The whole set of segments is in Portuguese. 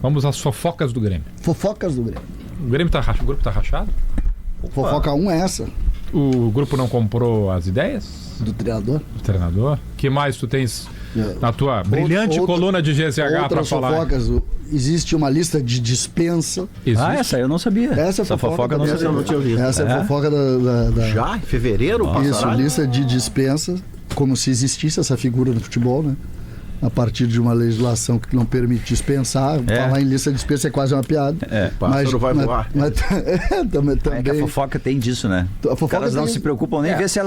Vamos às fofocas do Grêmio. Fofocas do Grêmio. O grupo tá rachado? Fofoca 1 é essa. O grupo não comprou as ideias? Do treinador. Do treinador? Que mais tu tens na tua brilhante coluna de GZH para falar? Fofocas. Existe uma lista de dispensa. Existe? Essa eu não sabia. Essa fofoca não sabia. Não tinha ouvido. Essa é a fofoca da... Já? Em fevereiro? Isso, lista de dispensa. Como se existisse essa figura no futebol, né? A partir de uma legislação que não permite dispensar. Falar em lista de dispensa é quase uma piada. Pássaro vai voar. Também. É que a fofoca tem disso, né? Os caras não se preocupam nem ver se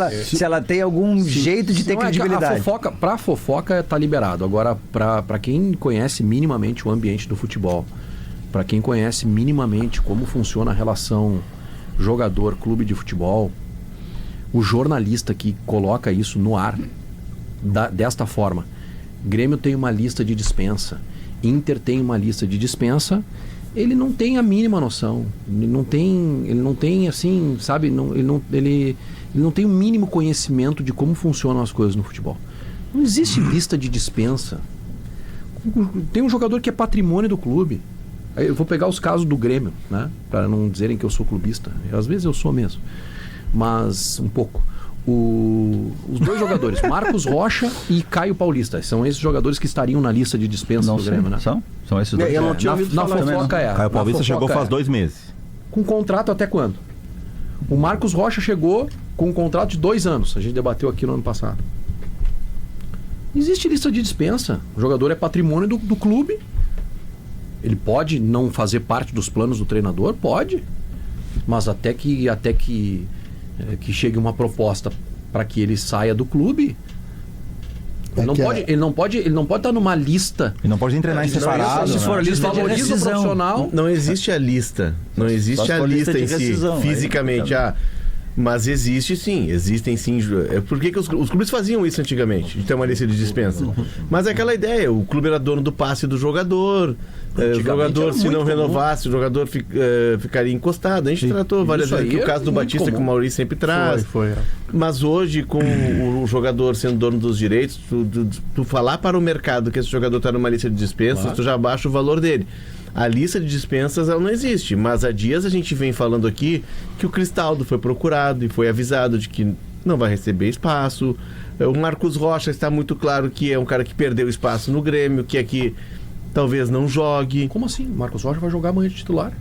ela tem algum jeito de ter credibilidade. Pra fofoca tá liberado. Agora, pra quem conhece minimamente o ambiente do futebol, pra quem conhece minimamente como funciona a relação jogador-clube de futebol, o jornalista que coloca isso no ar desta forma: Grêmio tem uma lista de dispensa, Inter tem uma lista de dispensa, ele não tem a mínima noção, ele não tem assim, sabe, ele não tem o mínimo conhecimento de como funcionam as coisas no futebol. Não existe lista de dispensa. Tem um jogador que é patrimônio do clube. Eu vou pegar os casos do Grêmio, né, para não dizerem que eu sou clubista. Às vezes eu sou mesmo, mas um pouco. Os dois jogadores, Marcos Rocha e Caio Paulista, são esses jogadores que estariam na lista de dispensa do Grêmio, né? São esses dois. Eu não tinha ouvido na falar fofoca também, Caio Paulista chegou faz 2 meses. Com contrato até quando? O Marcos Rocha chegou com um contrato de 2 anos. A gente debateu aqui no ano passado. Existe lista de dispensa. O jogador é patrimônio do clube. Ele pode não fazer parte dos planos do treinador? Pode. Mas até que chegue uma proposta para que ele saia do clube, ele não pode estar numa lista. Ele não pode nem treinar em separado. Se for lista de rescisão profissional, não existe a lista. Não existe a lista em si, fisicamente. Mas existe sim, existem sim. Por que os clubes faziam isso antigamente? De ter uma lista de dispensa. Mas é aquela ideia, o clube era dono do passe do jogador. O jogador, se não renovasse, o jogador ficaria encostado. A gente tratou várias vezes aqui o caso do Batista, que o Maurício sempre traz. Mas hoje, com o jogador sendo dono dos direitos, tu falar para o mercado que esse jogador está numa lista de dispensas, tu já baixa o valor dele. A lista de dispensas ela não existe, mas há dias a gente vem falando aqui que o Cristaldo foi procurado e foi avisado de que não vai receber espaço. O Marcos Rocha está muito claro que é um cara que perdeu espaço no Grêmio, que aqui talvez não jogue. Como assim? O Marcos Rocha vai jogar amanhã de titular.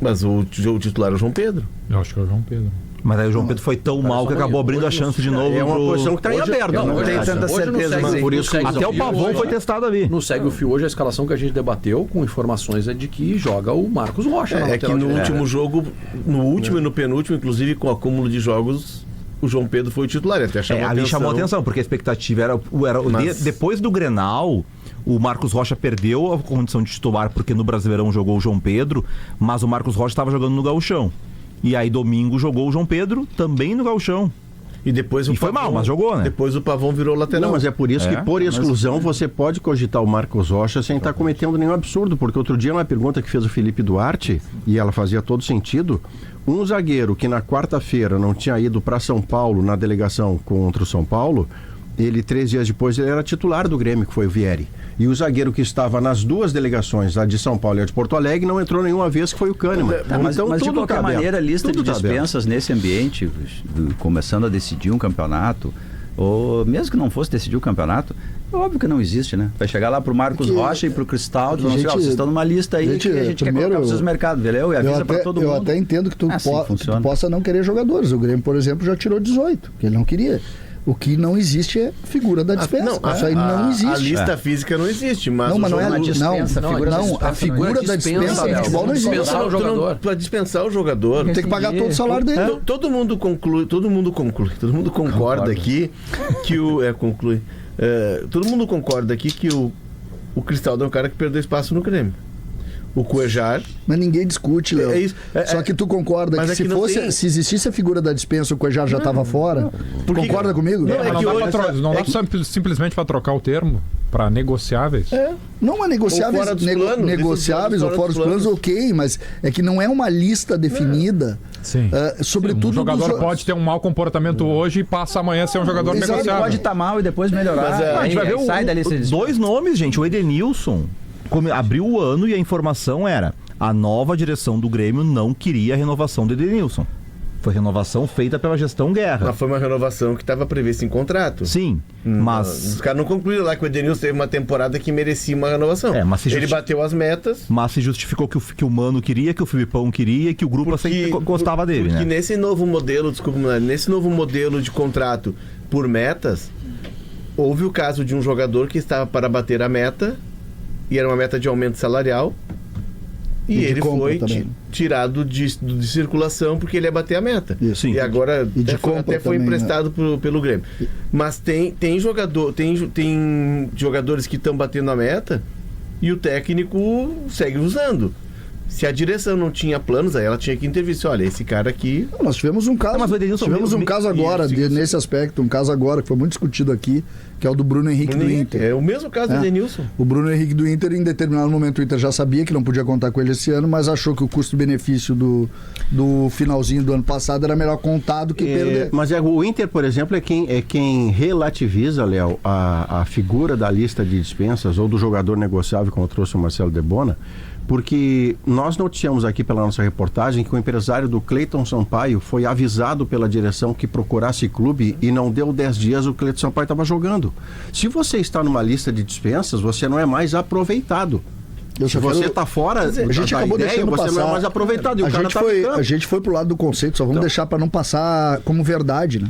Mas o titular é o João Pedro. Eu acho que é o João Pedro. Mas aí o João Pedro foi tão mal que acabou abrindo a chance de novo. É uma posição que está em aberto. Não tenho tanta certeza. Por isso que até o Pavão foi testado ali. No Segue o Fio hoje, a escalação que a gente debateu com informações é de que joga o Marcos Rocha. É que no último jogo, no último e no penúltimo, inclusive com acúmulo de jogos, o João Pedro foi o titular. Até chamou atenção, porque a expectativa era depois do Grenal. O Marcos Rocha perdeu a condição de titular porque no Brasileirão jogou o João Pedro, mas o Marcos Rocha estava jogando no Gauchão. E aí domingo jogou o João Pedro também no Gauchão. E depois o Pavão, foi mal, mas jogou, né? Depois o Pavão virou lateral. Não, mas é por isso que, por exclusão, você pode cogitar o Marcos Rocha sem estar cometendo nenhum absurdo. Porque outro dia, uma pergunta que fez o Felipe Duarte, e ela fazia todo sentido, um zagueiro que na quarta-feira não tinha ido para São Paulo, na delegação contra o São Paulo, ele 3 dias depois ele era titular do Grêmio, que foi o Vieri. E o zagueiro que estava nas 2 delegações, a de São Paulo e a de Porto Alegre, não entrou nenhuma vez, que foi o Kahneman. Mas de qualquer maneira, a lista de dispensas nesse ambiente, começando a decidir um campeonato, ou mesmo que não fosse decidir o campeonato, é óbvio que não existe, né? Vai chegar lá pro Marcos Rocha e pro Cristaldo, vocês estão numa lista aí que a gente quer colocar para os mercados, valeu? E avisa para todo mundo. Eu até entendo que tu possa não querer jogadores. O Grêmio, por exemplo, já tirou 18, que ele não queria. O que não existe é figura da dispensa. Isso aí não existe. A lista física não existe, mas não é a dispensa. A figura da dispensa no futebol não existe. Para dispensar o jogador, tem que pagar todo o salário dele. Todo mundo concorda aqui que todo mundo concorda aqui que o Cristaldo é um cara que perdeu espaço no Grêmio. O Cuejar. Mas ninguém discute, Léo. Só que tu concorda que se existisse a figura da dispensa, o Cuejar já estava fora. Concorda comigo? Não dá simplesmente para trocar o termo para negociáveis? Não é negociáveis ou fora dos planos, ok, mas é que não é uma lista definida. Sim. Sobretudo. Um jogador pode ter um mau comportamento hoje e passa amanhã a ser um jogador negociável. Ele pode estar mal e depois melhorar. A gente vai ver sai da lista de 2 nomes, gente. O Edenilson. abriu o ano e a informação era: a nova direção do Grêmio não queria a renovação do Edenilson. Foi renovação feita pela gestão Guerra. Mas foi uma renovação que estava prevista em contrato. Sim, mas... Os caras não concluíram lá que o Edenilson teve uma temporada que merecia uma renovação. Ele bateu as metas. Mas se justificou que o Mano queria, que o Filipão queria e que o grupo sempre gostava dele, porque né? nesse novo modelo, nesse novo modelo de contrato por metas, houve o caso de um jogador que estava para bater a meta, e era uma meta de aumento salarial, e ele foi tirado de circulação porque ele ia bater a meta. Isso. E agora até foi também, emprestado pelo Grêmio. Mas tem jogadores que estão batendo a meta e o técnico segue usando. Se a direção não tinha planos, aí ela tinha que intervir. Olha, esse cara aqui... Nós tivemos um caso, agora, nesse aspecto, um caso agora que foi muito discutido aqui, que é o do Bruno Henrique do Inter. É o mesmo caso do Edenilson. O Bruno Henrique do Inter, em determinado momento, o Inter já sabia que não podia contar com ele esse ano, mas achou que o custo-benefício do finalzinho do ano passado era melhor contar do que perder. Mas o Inter, por exemplo, é quem relativiza, Léo, a figura da lista de dispensas ou do jogador negociável, como trouxe o Marcelo Debona, porque nós noticiamos aqui pela nossa reportagem que o empresário do Cleiton Sampaio foi avisado pela direção que procurasse clube e não deu 10 dias, o Cleiton Sampaio estava jogando. Se você está numa lista de dispensas, você não é mais aproveitado. Se você está fora, a gente acabou deixando você passar. Não é mais aproveitado. E a gente foi pro lado do conceito, só vamos deixar para não passar como verdade,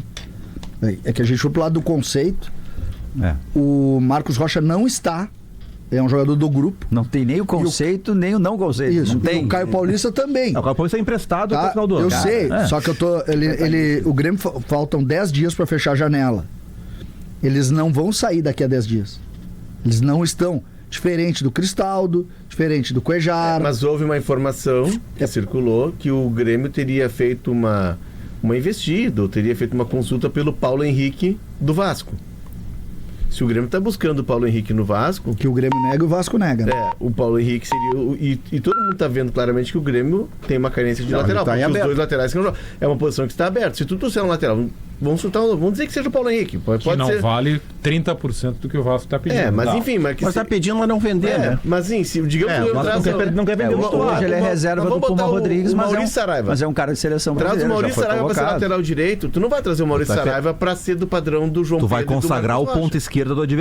né? É que a gente foi pro lado do conceito. O Marcos Rocha não está. É um jogador do grupo. Não tem nem o conceito, nem o não conceito. Isso. Não tem. O Caio Paulista também. O Caio Paulista é emprestado até o final do ano. Eu sei, só que o Grêmio faltam 10 dias para fechar a janela. Eles não vão sair daqui a 10 dias. Eles não estão. Diferente do Cristaldo, diferente do Cuejara. Mas houve uma informação que circulou que o Grêmio teria feito uma investida, ou teria feito uma consulta pelo Paulo Henrique do Vasco. Se o Grêmio está buscando o Paulo Henrique no Vasco... Que o Grêmio nega e o Vasco nega. Né? O Paulo Henrique seria... E todo mundo está vendo claramente que o Grêmio tem uma carência de lateral. Tá, porque os dois laterais que não jogam. É uma posição que está aberta. Se tu trouxer um lateral, vamos dizer que seja o Paulo Henrique. Pode que não ser... vale 30% do que o Vasco está pedindo. Mas enfim... Mas está pedindo, mas não vender, né? Mas sim, digamos que não quer vender o titular. Hoje ele é reserva do Puma Rodrigues, mas é um cara de seleção brasileira. Traz o Maurício Saraiva para ser lateral direito. Tu não vai trazer o Maurício Saraiva para ser do padrão do João Pedro. Tu vai consagrar o ponto esquerdo do adversário.